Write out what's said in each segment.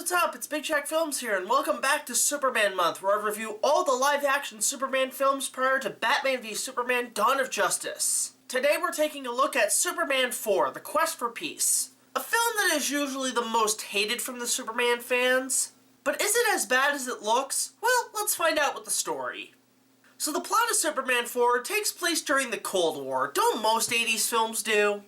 what's up? It's BigJackFilms here, and welcome back to Superman Month, where I review all the live-action Superman films prior to Batman v Superman: Dawn of Justice. Today we're taking a look at Superman 4: The Quest for Peace. A film that is usually the most hated from the Superman fans. But is it as bad as it looks? Well, let's find out with the story. So the plot of Superman 4 takes place during the Cold War. Don't most 80s films do?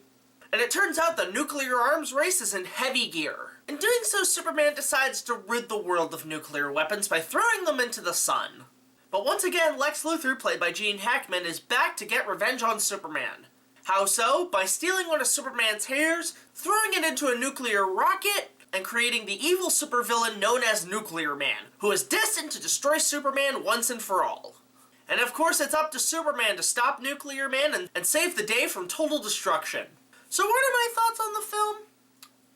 And it turns out the nuclear arms race is in heavy gear. In doing so, Superman decides to rid the world of nuclear weapons by throwing them into the sun. But once again, Lex Luthor, played by Gene Hackman, is back to get revenge on Superman. How so? By stealing one of Superman's hairs, throwing it into a nuclear rocket, and creating the evil supervillain known as Nuclear Man, who is destined to destroy Superman once and for all. And of course, it's up to Superman to stop Nuclear Man and save the day from total destruction. So what are my thoughts on the film?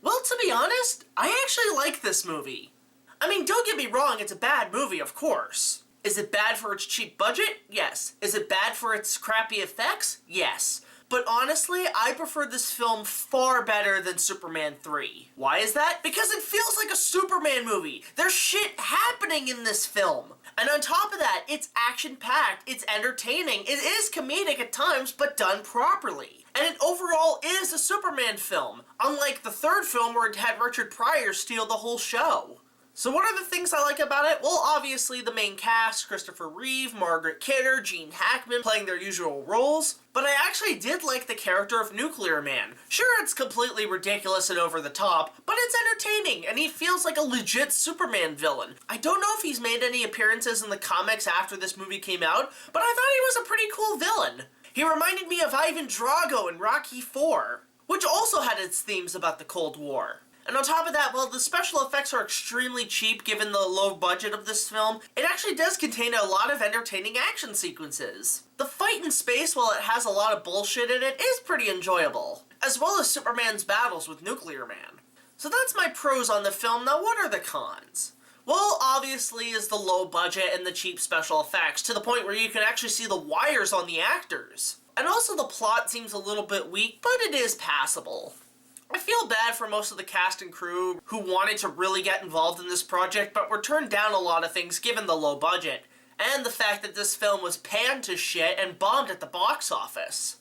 Well, to be honest, I actually like this movie. I mean, don't get me wrong, it's a bad movie, of course. Is it bad for its cheap budget? Yes. Is it bad for its crappy effects? Yes. But honestly, I prefer this film far better than Superman 3. Why is that? Because it feels like a Superman movie. There's shit happening in this film. And on top of that, it's action-packed, it's entertaining, it is comedic at times, but done properly. And it overall is a Superman film, unlike the third film where it had Richard Pryor steal the whole show. So what are the things I like about it? Well, obviously the main cast, Christopher Reeve, Margaret Kidder, Gene Hackman playing their usual roles, but I actually did like the character of Nuclear Man. Sure, it's completely ridiculous and over the top, but it's entertaining, and he feels like a legit Superman villain. I don't know if he's made any appearances in the comics after this movie came out, but I thought he was a pretty cool villain. He reminded me of Ivan Drago in Rocky IV, which also had its themes about the Cold War. And on top of that, while the special effects are extremely cheap given the low budget of this film, it actually does contain a lot of entertaining action sequences. The fight in space, while it has a lot of bullshit in it, is pretty enjoyable, as well as Superman's battles with Nuclear Man. So that's my pros on the film. Now what are the cons? Well, obviously is the low budget and the cheap special effects, to the point where you can actually see the wires on the actors. And also the plot seems a little bit weak, but it is passable. I feel bad for most of the cast and crew who wanted to really get involved in this project, but were turned down a lot of things given the low budget, and the fact that this film was panned to shit and bombed at the box office.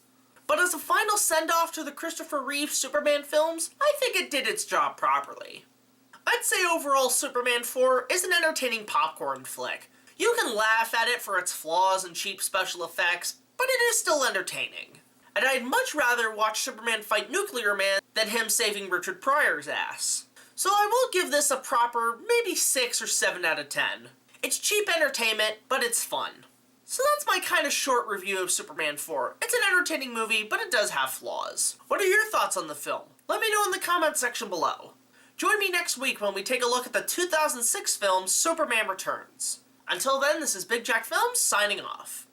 But as a final send-off to the Christopher Reeve Superman films, I think it did its job properly. I'd say overall Superman 4 is an entertaining popcorn flick. You can laugh at it for its flaws and cheap special effects, but it is still entertaining. And I'd much rather watch Superman fight Nuclear Man than him saving Richard Pryor's ass. So I will give this a proper maybe 6 or 7 out of 10. It's cheap entertainment, but it's fun. So that's my kind of short review of Superman 4. It's an entertaining movie, but it does have flaws. What are your thoughts on the film? Let me know in the comment section below. Join me next week when we take a look at the 2006 film Superman Returns. Until then, this is BigJackFilms signing off.